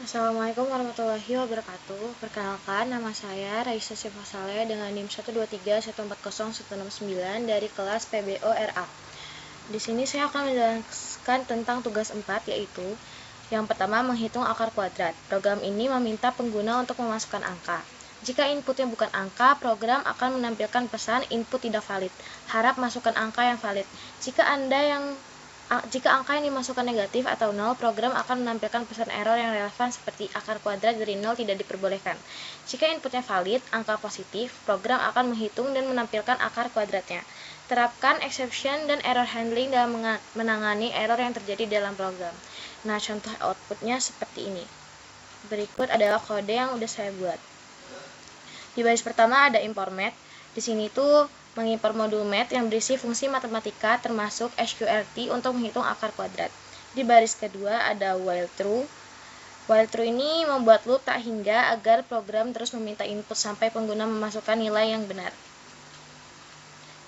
Assalamualaikum warahmatullahi wabarakatuh. Perkenalkan, nama saya Raisa Syifa Saleh dengan NIM 123140169 dari kelas PBO RA. Di sini saya akan menjelaskan tentang tugas 4, yaitu yang pertama, menghitung akar kuadrat. Program ini meminta pengguna untuk memasukkan angka. Jika inputnya bukan angka, program akan menampilkan pesan input tidak valid. Harap masukkan angka yang valid. Jika angka yang dimasukkan negatif atau 0, program akan menampilkan pesan error yang relevan seperti akar kuadrat dari 0 tidak diperbolehkan. Jika inputnya valid, angka positif, program akan menghitung dan menampilkan akar kuadratnya. Terapkan exception dan error handling dalam menangani error yang terjadi dalam program. Nah, contoh outputnya seperti ini. Berikut adalah kode yang udah saya buat. Di baris pertama ada import math. Di sini tuh mengimpor modul math yang berisi fungsi matematika termasuk SQRT untuk menghitung akar kuadrat. Di baris kedua ada while true. While true ini membuat loop tak hingga agar program terus meminta input sampai pengguna memasukkan nilai yang benar.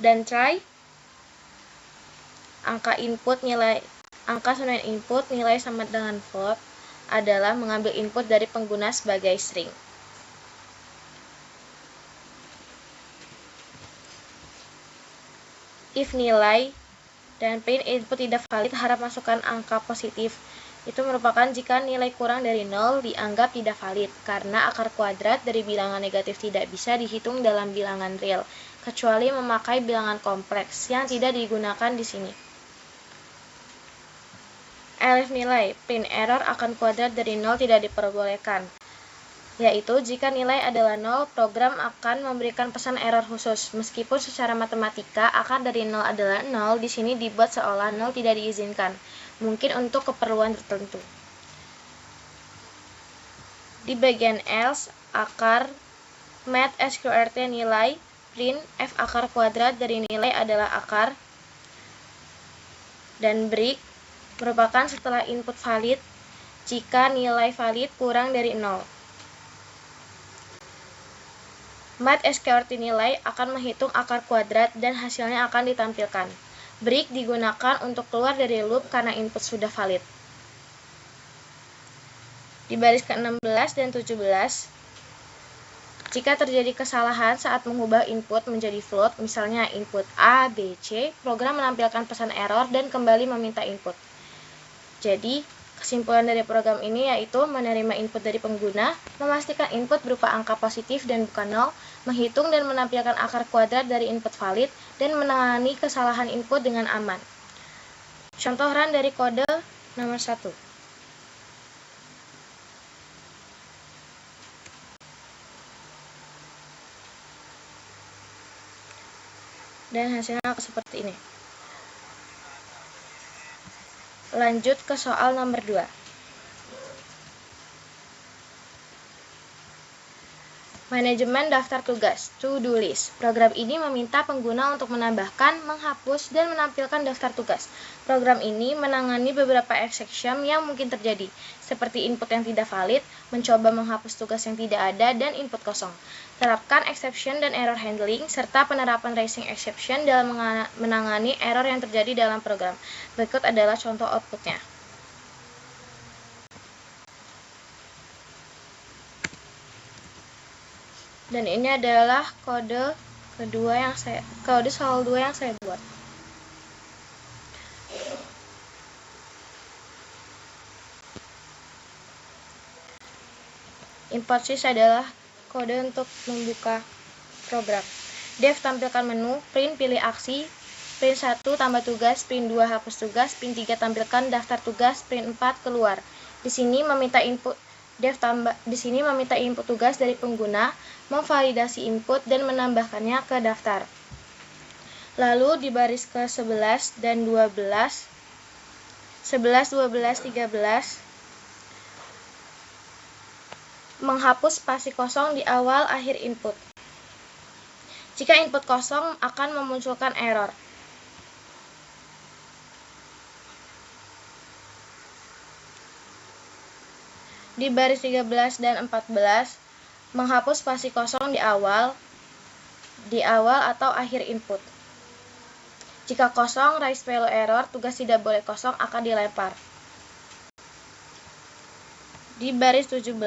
Dan try, angka sesuai input nilai sama dengan float adalah mengambil input dari pengguna sebagai string. If nilai dan print input tidak valid, harap masukkan angka positif. Itu merupakan jika nilai kurang dari 0 dianggap tidak valid, karena akar kuadrat dari bilangan negatif tidak bisa dihitung dalam bilangan real, kecuali memakai bilangan kompleks yang tidak digunakan di sini. Elif nilai, print error akan kuadrat dari 0 tidak diperbolehkan. Yaitu jika nilai adalah 0, program akan memberikan pesan error khusus. Meskipun secara matematika akar dari 0 adalah 0, di sini dibuat seolah 0 tidak diizinkan, mungkin untuk keperluan tertentu. Di bagian else, akar math SQRT nilai, print f akar kuadrat dari nilai adalah akar, dan break merupakan setelah input valid jika nilai valid kurang dari 0. Math SQRT nilai akan menghitung akar kuadrat dan hasilnya akan ditampilkan. Break digunakan untuk keluar dari loop karena input sudah valid. Di baris ke-16 dan 17, jika terjadi kesalahan saat mengubah input menjadi float, misalnya input A, B, C, program menampilkan pesan error dan kembali meminta input. Jadi, kesimpulan dari program ini yaitu menerima input dari pengguna, memastikan input berupa angka positif dan bukan 0, menghitung dan menampilkan akar kuadrat dari input valid, dan menangani kesalahan input dengan aman. Contoh run dari kode nomor 1. Dan hasilnya akan seperti ini. Lanjut ke soal nomor 2. Manajemen daftar tugas, to-do list. Program ini meminta pengguna untuk menambahkan, menghapus, dan menampilkan daftar tugas. Program ini menangani beberapa exception yang mungkin terjadi, seperti input yang tidak valid, mencoba menghapus tugas yang tidak ada, dan input kosong. Terapkan exception dan error handling, serta penerapan raising exception dalam menangani error yang terjadi dalam program. Berikut adalah contoh outputnya. Dan ini adalah kode soal 2 yang saya buat. Import sys adalah kode untuk membuka program. Dev tampilkan menu, print pilih aksi, print 1 tambah tugas, print 2 hapus tugas, print 3 tampilkan daftar tugas, print 4 keluar. Di sini meminta input tugas dari pengguna, memvalidasi input dan menambahkannya ke daftar. Lalu di baris ke-11 dan 12, 11, 12, 13, menghapus spasi kosong di awal akhir input. Jika input kosong akan memunculkan error. Di baris 13 dan 14, menghapus spasi kosong di awal atau akhir input. Jika kosong, raise value error, tugas tidak boleh kosong akan dilempar. Di baris 17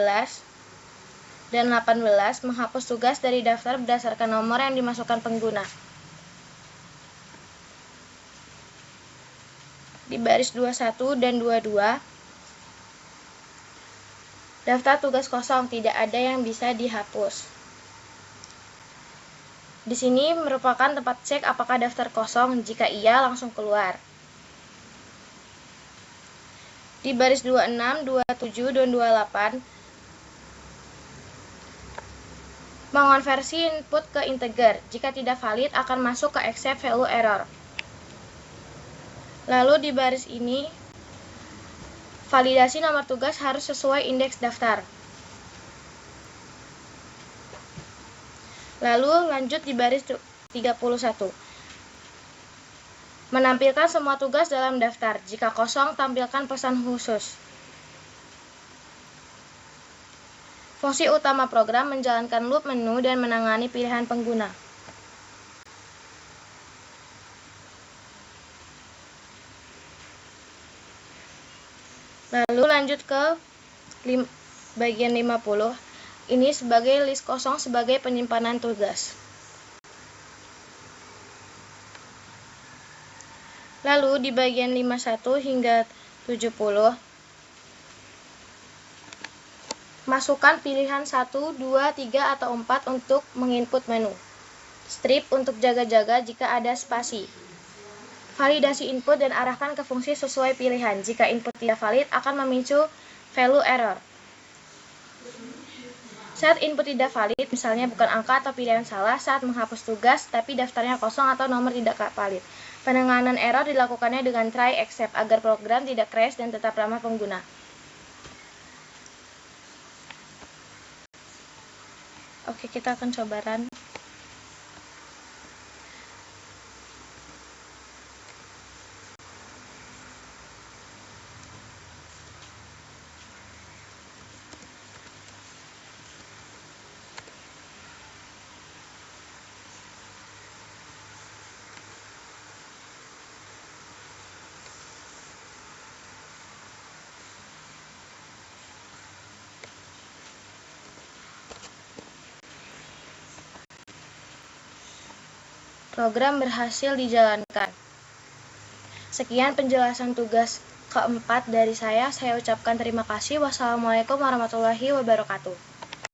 dan 18 menghapus tugas dari daftar berdasarkan nomor yang dimasukkan pengguna. Di baris 21 dan 22, daftar tugas kosong, tidak ada yang bisa dihapus. Di sini merupakan tempat cek apakah daftar kosong, jika iya langsung keluar. Di baris 26, 27, dan 28, mengonversi input ke integer. Jika tidak valid, akan masuk ke accept value error. Lalu di baris ini, validasi nomor tugas harus sesuai indeks daftar. Lalu lanjut di baris 31. Menampilkan semua tugas dalam daftar. Jika kosong, tampilkan pesan khusus. Fungsi utama program menjalankan loop menu dan menangani pilihan pengguna. Lalu lanjut ke bagian 50. Ini sebagai list kosong sebagai penyimpanan tugas. Lalu di bagian 51 hingga 70, masukkan pilihan 1, 2, 3, atau 4 untuk menginput menu. Strip untuk jaga-jaga jika ada spasi. Validasi input dan arahkan ke fungsi sesuai pilihan. Jika input tidak valid, akan memicu value error. Saat input tidak valid, misalnya bukan angka atau pilihan salah, saat menghapus tugas tapi daftarnya kosong atau nomor tidak valid. Penanganan error dilakukannya dengan try except agar program tidak crash dan tetap ramah pengguna. Oke, kita akan coba run. Program berhasil dijalankan. Sekian penjelasan tugas keempat dari saya. Saya ucapkan terima kasih. Wassalamualaikum warahmatullahi wabarakatuh.